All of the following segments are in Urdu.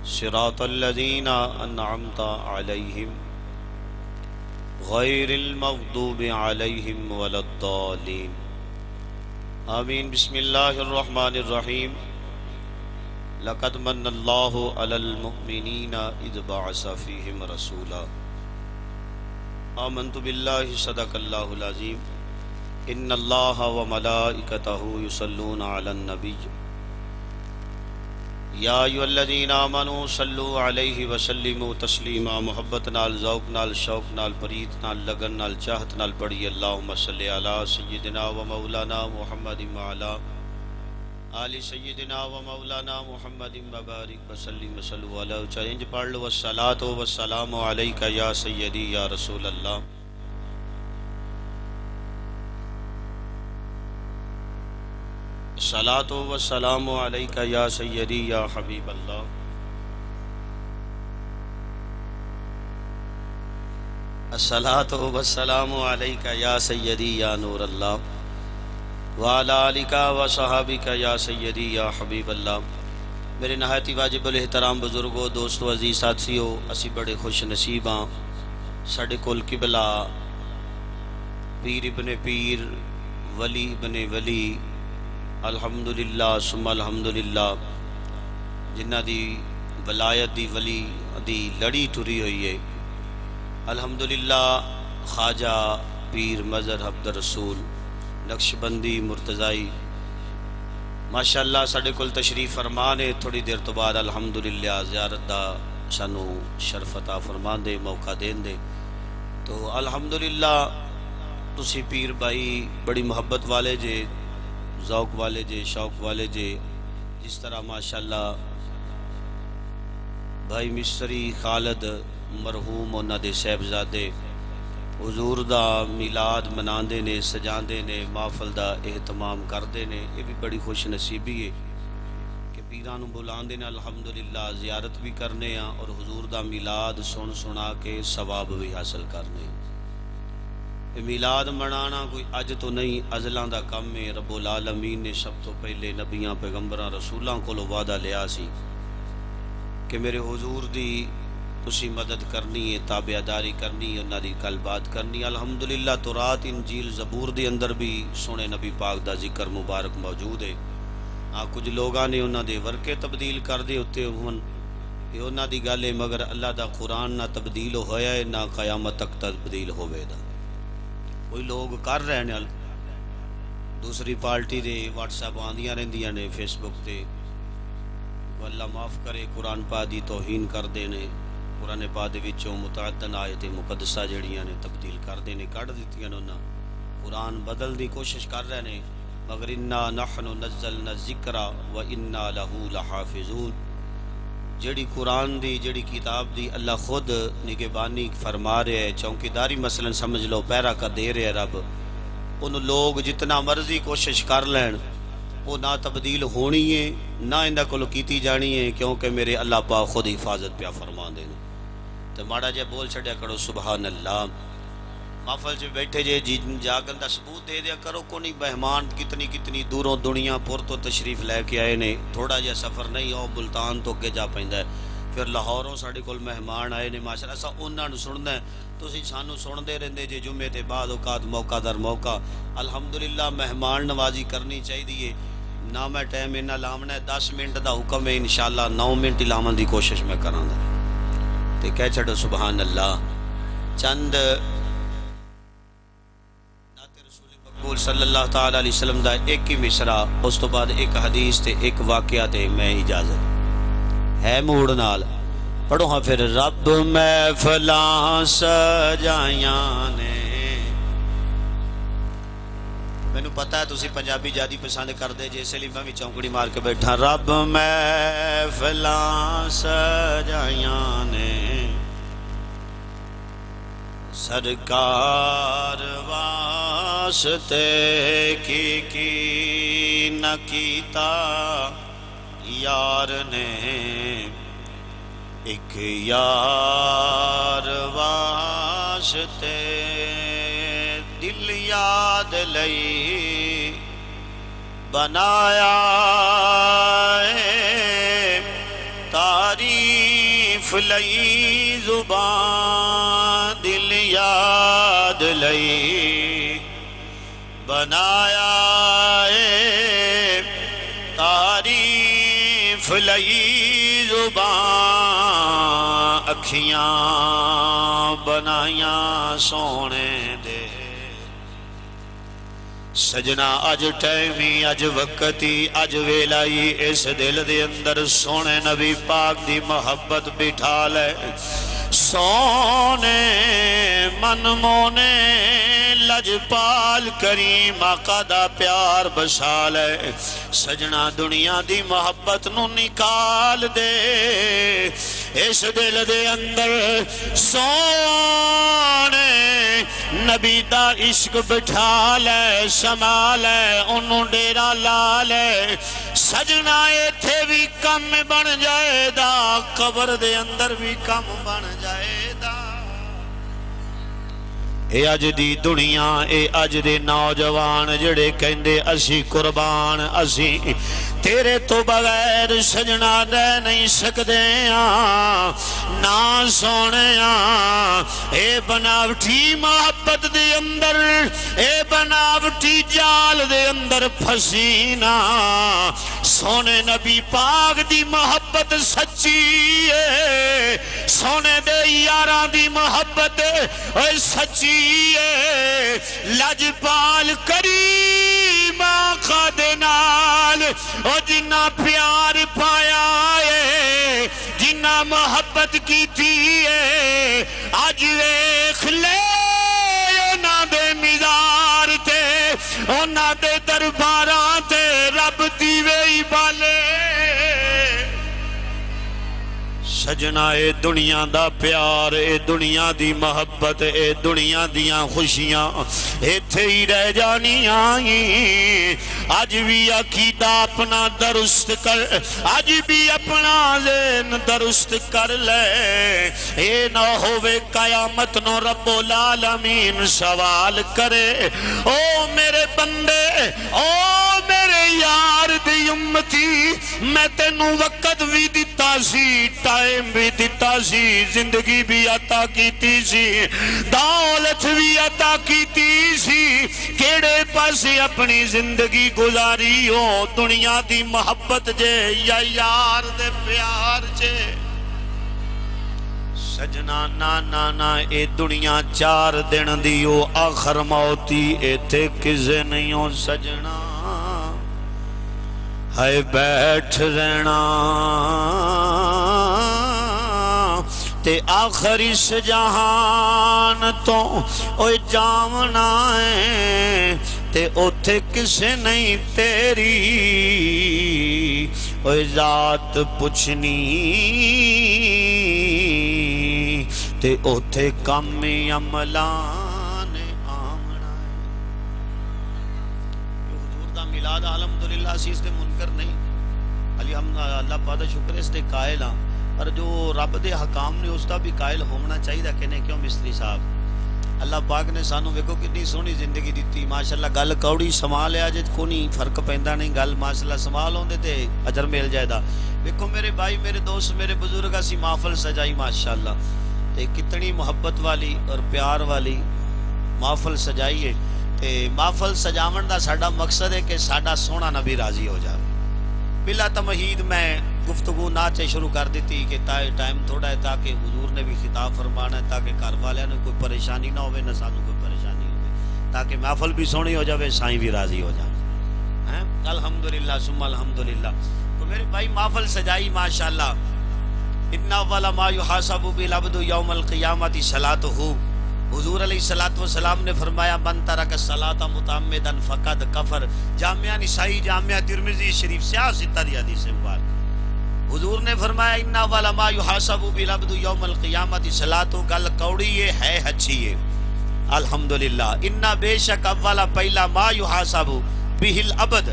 صراط الذين أنعمت عليهم غير المغضوب عليهم ولا الضالين آمين. بسم الله الرحمن الرحيم. لقد من الله على المؤمنين إذ بعث فيهم رسولا آمنت بالله صدق الله العظيم. إن الله وملائكته يصلون على النبي یا ایھا الذین آمنوا صلوا علیہ وسلموا تسلیما. محبت نال، ذوق نال، شوق نال، پریت نال، لگن نال، چاہت نال پڑھی اللہم صلی علی سیدنا و مولانا محمد وعلی آل سیدنا و مولانا محمد وبارک وسلم وصلوا علیہ. چاہے انج پڑھ لو والصلاۃ والسلام علیک یا سیدی یا رسول اللہ. الصلاۃ والسلام علیک یا سیدی یا حبیب اللہ. الصلاۃ والسلام علیک یا سیدی یا نور اللہ وعلی آلک وصحابک یا سیدی یا حبیب اللہ. میرے نہایت واجب الاحترام بزرگوں، دوستو، عزیز ساتھیو، اسی بڑے خوش نصیب ہاں. ساڈے کول قبلہ پیر ابن پیر، ولی ابن ولی، الحمدللہ ثم الحمدللہ، جنہ دی ولایت دی ولی دی لڑی ٹری ہوئی ہے. الحمدللہ خواجہ پیر مظہر عبد الرسول نقشبندی مرتضائی ماشاءاللہ ساڈے کول تشریف فرما نے. تھوڑی دیر تو بعد الحمدللہ زیارت دا سانو شرف عطا فرما دے، موقع دین دے. تو الحمدللہ تسی پیر بھائی بڑی محبت والے جے، ذوق والے جے، شوق والے جے. جس طرح ماشاءاللہ بھائی مصری خالد مرحوم انہاں دے صاحبزادے حضور دا میلاد مناندے نے، سجاندے نے، محفل دا اہتمام کردے نے. یہ بھی بڑی خوش نصیبی ہے کہ پیراں نوں بلاندے نے، الحمدللہ زیارت بھی کرنے ہاں اور حضور دا میلاد سنا کے ثواب بھی حاصل کرنے. میلاد منانا کوئی اج تو نہیں، ازلاں دا کم ہے. رب العالمین نے سب تو پہلے نبیاں، پیغمبراں، رسولاں کولوں وعدہ لیا سی کہ میرے حضور دی تسی مدد کرنی ہے، تابعداری کرنی ہے، انہاں دی گل بات کرنی. الحمدللہ تورات، انجیل، زبور دے اندر بھی سونے نبی پاک دا ذکر مبارک موجود ہے. ہاں کچھ لوگاں نے انہاں دے ورقے تبدیل کر دے اتنے ہون، یہ انہاں دی گل ہے، مگر اللہ دا قرآن نہ تبدیل ہویا ہے نہ قیامت تک تبدیل ہوے دا. کوئی لوگ کر رہے ہیں، دوسری پارٹی دے واٹس ایپ آندیاں رہندیاں نے، فیس بک تے، اللہ معاف کرے، قرآن پاک دی توہین کر دینے. قرآن پاک دے وچوں متعدد آیت مقدسہ جڑیاں نے تبدیل کر دینے، کٹ دتیاں نے. انہاں قرآن بدل دی کوشش کر رہے نے، مگر انا نحن نزلنا الذکر و انا لہ لحافظون. جڑی قرآن دی، جڑی کتاب دی اللہ خود نگہبانی فرما رہے ہے، چوکیداری مثلا سمجھ لو، پیرا کا دے رہے ہے رب. ان لوگ جتنا مرضی کوشش کر لین، وہ نہ تبدیل ہونی ہے نہ اندہ کولو کیتی جانی ہے، کیونکہ میرے اللہ پاک خود حفاظت پیا فرما دے. تو ماڑا جے بول چھڑیا کرو سبحان اللہ. محفل سے بیٹھے جے جاگن دا ثبوت دے دیا کرو. کو نہیں مہمان کتنی کتنی دوروں دنیا پور تو تشریف لے کے آئے نے. تھوڑا جہا سفر نہیں ہو، ملتان تو اگے جا پیندا ہے. پھر لاہوروں ساڈے کول مہمان آئے نے، ماشاءاللہ اساں انہاں نوں سننا ہے. تسی سانوں سندے رہندے جے جمعے تے بعد اوقات موقع در موقع. الحمدللہ مہمان نوازی کرنی چاہیے. نہ میں ٹائم انہاں لاونا ہے، 10 منٹ دا حکم ہے، انشاءاللہ 9 منٹ لاون دی کوشش میں کراں گا. تے کہہ چھڈو سبحان اللہ. چند صلی اللہ تعالی علیہ وسلم دا ایک ہی مصرع، اس تو بعد ایک حدیث تے ایک واقعہ تے میں اجازت ہے موڑ نال پڑھو. ہاں پھر رب محفلاں سجائیاں نے. مینوں پتہ ہے تسی پنجابی زیادہ پسند کردے جے، اس لیے میں بھی چونکڑی مار کے بیٹھا. رب محفلاں سجائیاں نے، سرکار واسطے کی نہ کیتا یار نے. ایک یار واسطے دل یاد لئی بنایا تاریخ لئی زبان دل یاد لئی بنایا اے تعریف لئی زبان اکھیاں بنائیاں سونے دے سجنا اج ٹائمی اج وقتی اج ویلائی اس دل دے اندر سونے نبی پاک دی محبت بٹھا لے سونے من مونے لجپال کریم آقا دا پیار بسا لے سجنا دنیا دی محبت نو نکال دے اس دل دے اندر سونے نبی دا عشق بٹھا لے سما لے انہوں ڈیرا لا لے سجنا ایتھے بھی کم بن جائے دا قبر دے اندر بھی کم بن جائے دا اے اج دی دنیا اے اج دے نوجوان جڑے کہندے اسی قربان اسی تیرے تو بغیر سجنا رہ نہیں سکتے نہ سونے اے بناوٹی محبت دے اندر اے بناوٹی جال دے اندر پھسینا سونے نبی پاک دی محبت سچی ہے سونے دے یاراں دی محبت اے سچی ہے لجپال کریم آقا دے نال او جنہ پیار پایا ہے جنہ محبت کی تھی ہے آج ویکھ لے اونا دے مزار تے اونا دے درباراں تے رب دیوے ہی بالے سجنا اے دنیا دا پیار اے دنیا دی محبت اے دنیا دیاں خوشیاں ایتھے ہی رہ جانی آئیں آج بھی عقیدہ اپنا درست کر آج بھی اپنا ذہن درست کر لے اے نہ ہوئے قیامت نو رب العالمین سوال کرے او میرے بندے او میرے یار دی امتی میں تینوں وقت بھی دیتا سی ٹائم بھی دیتا سی زندگی بھی عطا کیتی سی دولت بھی عطا کیتی سی کیڑے پاسے اپنی زندگی گزاری ہو دنیا دی محبت جے یا یار دے پیار جے سجنا نا اے دنیا چار دن دیو آخر موتی اے تے کسے نہیں ہو سجنا ہے بیٹھ رہنا تے آخر اس جہان تو اوہ جامنا ہے تے اوتھے کسے نہیں تیری اوہ ذات پوچھنی تے اوتھے کم عملان آمنا ہے حضور دا میلاد الحمدللہ اسی اس دے منکر نہیں الحمدللہ اللہ پاک دا شکر اس دے قائل ہاں پر جو رب دے حکام نے اس دا بھی قائل ہونا چاہیے کہ نہیں کیوں مستری صاحب اللہ پاک نے سانو ویکھو کتنی سونی زندگی دیتی ماشاءاللہ گل کوڑی سنبھال لیا جے کوئی فرق پیندا نہیں گل ماشاءاللہ سنبھال ہوندے تے اجر مل جائے دا ویکھو میرے بھائی میرے دوست میرے بزرگ اسی محفل سجائی ماشاءاللہ تے کتنی محبت والی اور پیار والی محفل سجائی ہے تے محفل سجاون دا ساڈا مقصد ہے کہ ساڈا سونا نبی راضی ہو جائے بلا تمہید میں گفتگو ناچے شروع کر دیتی کہ ٹائم تھوڑا ہے تاکہ حضور نے بھی خطاب فرمانا ہے تاکہ گھر والوں نے کوئی پریشانی نہ ہوئے نہ سانو کوئی پریشانی ہوئے تاکہ محفل بھی سونی ہو جائے سائیں بھی راضی ہو جائے الحمدللہ ثم الحمدللہ تو میرے بھائی محفل سجائی ماشاءاللہ اتنا والا ما یحاسب بالعبد یوم القیامت صلاتہ حضور علیہ السلام نے فرمایا من ترک الصلاۃ متعمدا فقد کفر جامعہ نسائی جامعہ ترمذی شریف سے ستہ حدیث مبارک حضور نے فرمایا انا والا ما یحاسب بالعبد یوم القیامت صلاتہ گل کوڑی ہے اچھی ہے الحمدللہ انا بے شک اولا پہلا ما یحاسب بہ العبد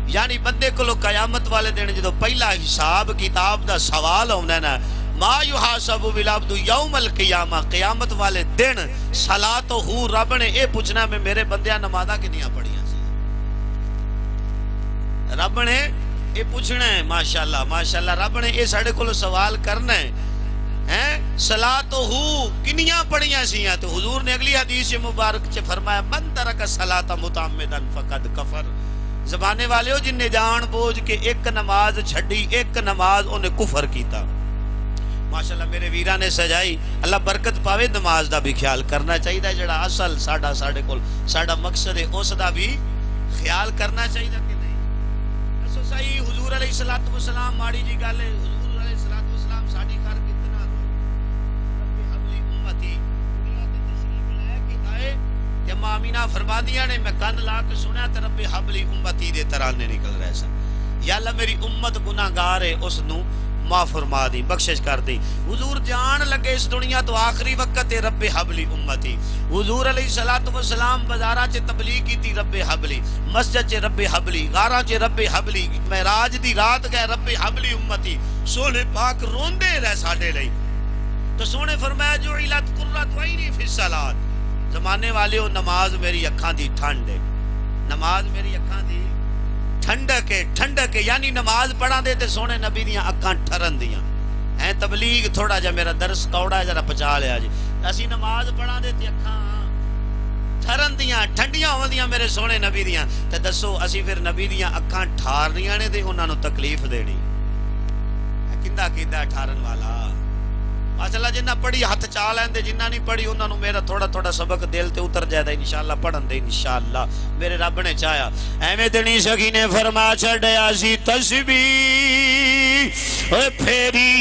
یعنی بندے کو قیامت والے دن جدو پہلا حساب کتاب دا سوال ہونا ہے نا ما یحاسب بالعبد یوم القیامہ قیامت والے دن صلاتہ رب نے اے پوچھنا میں میرے بندیاں نمازاں کنیاں پڑھیاں سی رب نے اے پوچھنا ہے ماشاءاللہ رب نے اے ساڑھے کو سوال کرنا ہے صلاتہ کنیاں پڑھیاں سیاں تو حضور نے اگلی حدیث مبارک چ فرمایا من ترک الصلاۃ متعمدا فقد کفر. زمانے والے ہو جن نے جان بوجھ کے ایک نماز چھڈی، ایک نماز انہیں کفر کیتا. ماشاءاللہ میرے ویراں نے سجائی، اللہ برکت پاوے. نماز دا بھی خیال کرنا چاہیے، جڑا اصل ساڈے کول ساڈا مقصد ہے اس دا بھی خیال کرنا چاہیے کہ نہیں. دسو صحیح حضور علیہ الصلوۃ والسلام ماڑی جی گل ہے، حضور علیہ الصلوۃ والسلام ساڈی کر کتنا رب حبلی امتی دنیا تے تشریف لے کے آئے تے ماں آمینہ فرمادیاں نے میں کن لا کے سنیا تے رب حبلی امتی دے ترانے نکل رہے سن. یا اللہ میری امت گناہگار ہے، اس نو معاف فرما دی، بخشش کر دی. حضور جان لگے اس دنیا تو آخری وقت ہے رب حبلی امتی. حضور علیہ الصلوۃ والسلام بازاراں چ تبلیغ کیتی رب حبلی، مسجد چ رب حبلی، غاراں چ رب حبلی، معراج دی رات گئے رب حبلی امتی. سونے پاک روندے رہے ساڈے لئی. تو سونے فرمایا جو علت قرۃ عینی فی الصلاۃ. زمانے والے ہو نماز میری اکھاں دی ٹھنڈ ہے، نماز میری اکھاں دی ٹھنڈک ہے یعنی نماز پڑھا دے تے سونے نبی دیاں اکھاں ٹھرن دیاں ہیں. تبلیغ تھوڑا جا میرا درس کوڑا ہے، ذرا پچا لیا جی. اسی نماز پڑھا دے تے اکھاں ٹھرن دیاں ٹھنڈیاں ہوندیاں میرے سونے نبی دیاں. تے دسو اسی پھر نبی دیاں اکھاں ٹھارنیاں نے تے انہاں نو تکلیف دینی کیندا کیدا ٹھارن والا. ماشاءاللہ جنہ پڑھی ہاتھ چا لیندے، جنہ نہیں پڑھی انہاں نو میرا تھوڑا تھوڑا سبق دل تے اتر جائے انشاءاللہ پڑھن دے انشاءاللہ میرے رب نے چاہیا. ایویں تے نہیں سکی نے فرما چھڈیا سی تسبیح اوے پھیری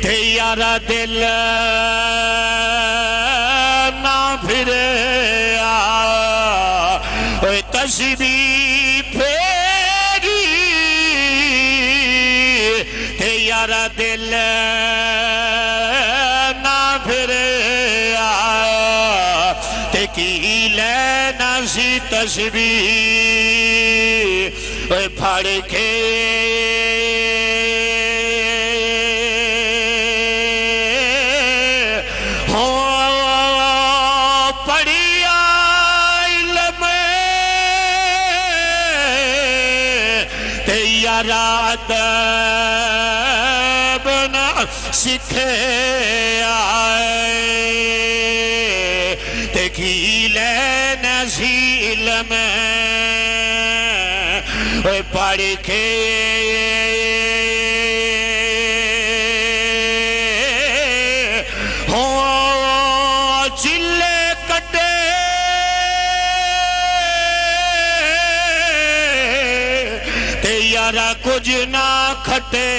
تے یارا دل نہ پھرے اوے تسبیح دل نہ پھرے تے کی لینا سی تسبیح پھڑ کے ہو پڑھیا علم تے یارات سکھے آئے تے کی لینا سی علم پڑھ کے ہو چلے کٹے تے یارا کچھ نہ کھٹے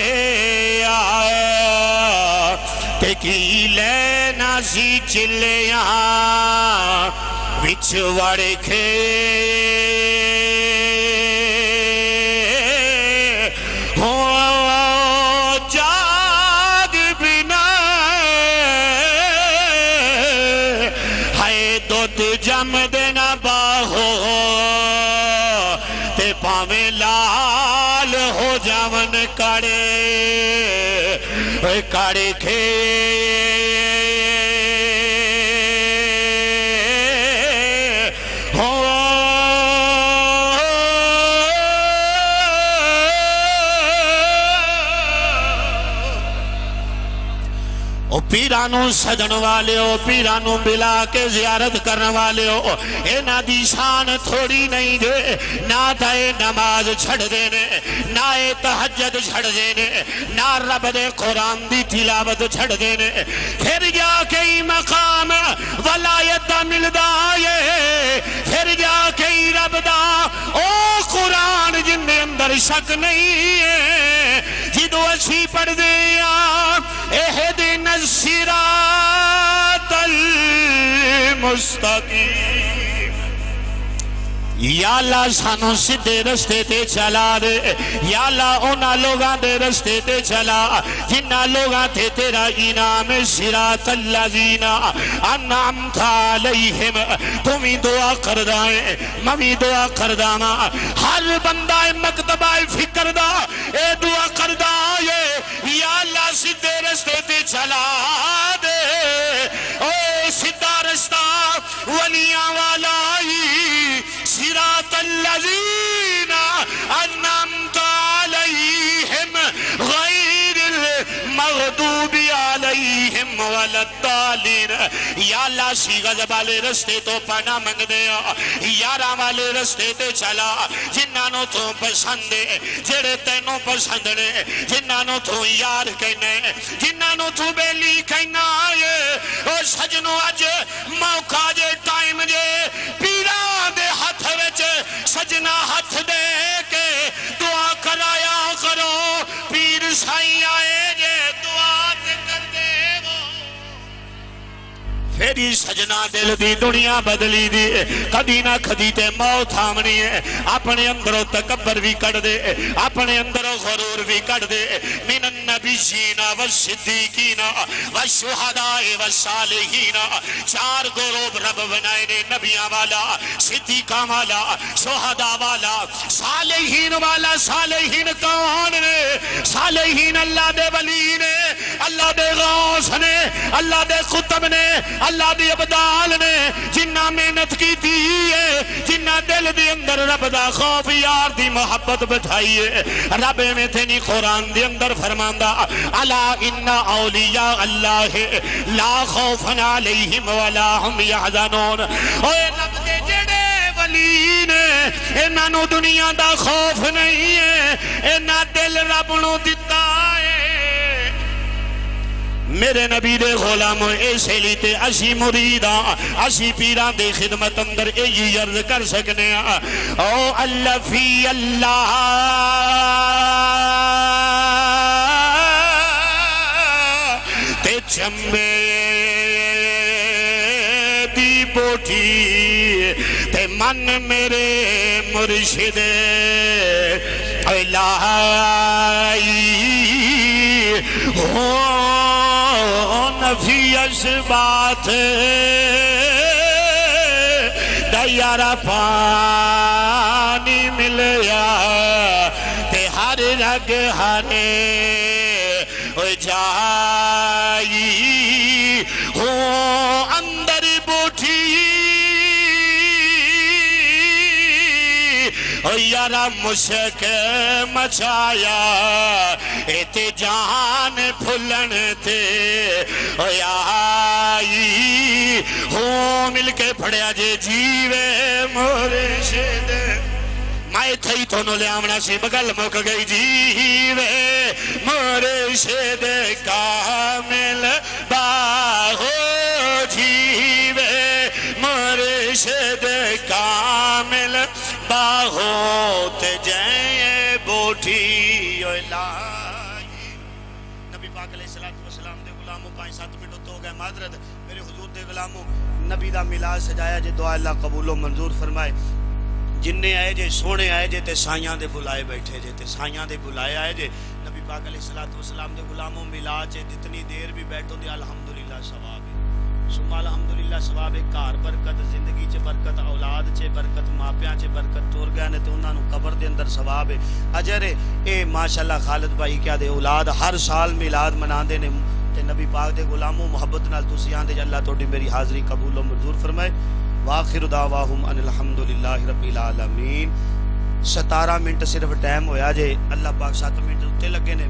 آئے تے کی لینا سی چلیاں وچ وڑ کے ہو جاگ بنا ہائے دودھ جم دینا باہو تے پاویں لال ہو جاون کڑے کڑے کے پیرانوں سجن والے ہو، پیرانوں ملا کے زیارت کرنے والے ہو. اینا دی شان تھوڑی نہیں دے، نہ دے نماز چھڑ دینے، نہ تہجد چھڑ دینے، نہ رب دے قرآن دی تلاوت چھڑ دینے. پھر جا کے مقام ولایت ملدا ہے، پھر جا کے رب دا او قرآن جن دے اندر شک نہیں ہے. جدو اسی پڑھ دیا اہدنا الصراط المستقیم، یا اللہ سانو سدھے رستے تے چلا دے، یا اللہ اونا لوگاں دے رستے تے چلا جنہ لوگاں تے تیرا انعام صراط الذین انعمت علیہم. تمہیں دعا کردائیں ممی دعا کرداما، ہر بندہ مکتبہ فکر دا اے دعا کردائے یا اللہ سدھے رستے تے چلا دے. اے سدھا رستہ ولیاں والا صراط الذین انعمت علیہم غیر المغضوب علیہم ولا الضالین. یا اللہ سی غضب والے رستے تو پناہ منگ دیا، یاراں والے رستے تے چلا جنہاں نو تو پسند ہے، جڑے تینوں پسند نے، جنہاں نو تو یار کہنے، جنہاں نو تو بیلی کہنا ہے. او سجنو اج موقع جے ٹائم جے پیراں دے ہاتھ وچ سجنا ہاتھ دے کے دعا کرایا کرو. پیر سائیں آئے جے دعا تے کر دے وہ پھری سجنا دل دی دنیا بدلی دی. کدی نہ کدی تے موت تھامنی ہے. اپنے اندروں تکبر بھی کڑ دے، اپنے اندروں غرور بھی کڑ دے. من النبیین والصدیقین والشہداء والصالحین. چار گروہ رب بنائے نے، نبیاں والا، صدیقاں والا، شہداء والا، صالحین والا. صالحین کون نے؟ صالحین اللہ دے ولی نے، اللہ دے غوث نے، اللہ دے قطب نے، اللہ دی عبدال نے. جنہ محنت کی ہے، جنہ دل دی اندر رب دا خوف یار دی محبت بٹھائی ہے. رب میں تھے نہیں قرآن دی اندر فرماندہ الا ان اولیاء اللہ لا خوف علیہم ولا ہم یحزنون. اوے رب دے جڑے ولی نے انہاں نو دنیا دا خوف نہیں ہے، انہاں دل رب نو دتا ہے. میرے نبی دے غلاموں ایسے لیتے اسی مریداں اسی پیران دے خدمت اندر ایجی عرض کر سکنے ہیں. او اللہ فی اللہ تے چمبے دی بوٹی تے من میرے مرشد الہی نفی اسبات دیارہ پانی ملیا تے ہر رگ ہرے جائی ہوں اندر بوٹھی یارا مشک مچایا ایتے جان پھلن تے آئی ہوں مل کے پھڑیا جے جیوے مرشد. میں تھئی تو نو لے آمنا سی بگل مک گئی. جیوے مرشد کامل باہو جیوے مرشد کامل باہو تے جائیں بوٹھی الہی. نبی پاک علیہ السلام دے غلاموں 5-7 منٹ تو ہو گئے معذرت. میرے حضور دے غلاموں نبی دا میلاد سجایا جے دعا اللہ قبول و منظور فرمائے. جننے آئے جے سونے آئے جے تے سائیاں دے بلائے بیٹھے جے تے سائیاں دے بلائے آئے جے. نبی پاک علیہ السلام دے غلاموں میلاد جے جتنی دیر بھی بیٹھو دے الحمدللہ ثواب ہے. سما الحمدللہ ثواب ہے. کار برکت، زندگی چے برکت، اولاد چے برکت، ماپیاں چے برکت، ٹور گئے نے تے انہاں نو قبر دے اندر ثواب ہے، اجر ہے. اے ماشاءاللہ خالد بھائی کیا دے اولاد ہر سال میلاد مناندے نے تے نبی پاک دے غلاموں محبت نال تسی آندے اللہ توڑی میری حاضری قبول و منظور فرمائے. واخر دعواہم ان الحمدللہ رب العالمین. 17 منٹ صرف ٹائم ہویا جے. اللہ پاک 7 منٹ اتے لگے نے.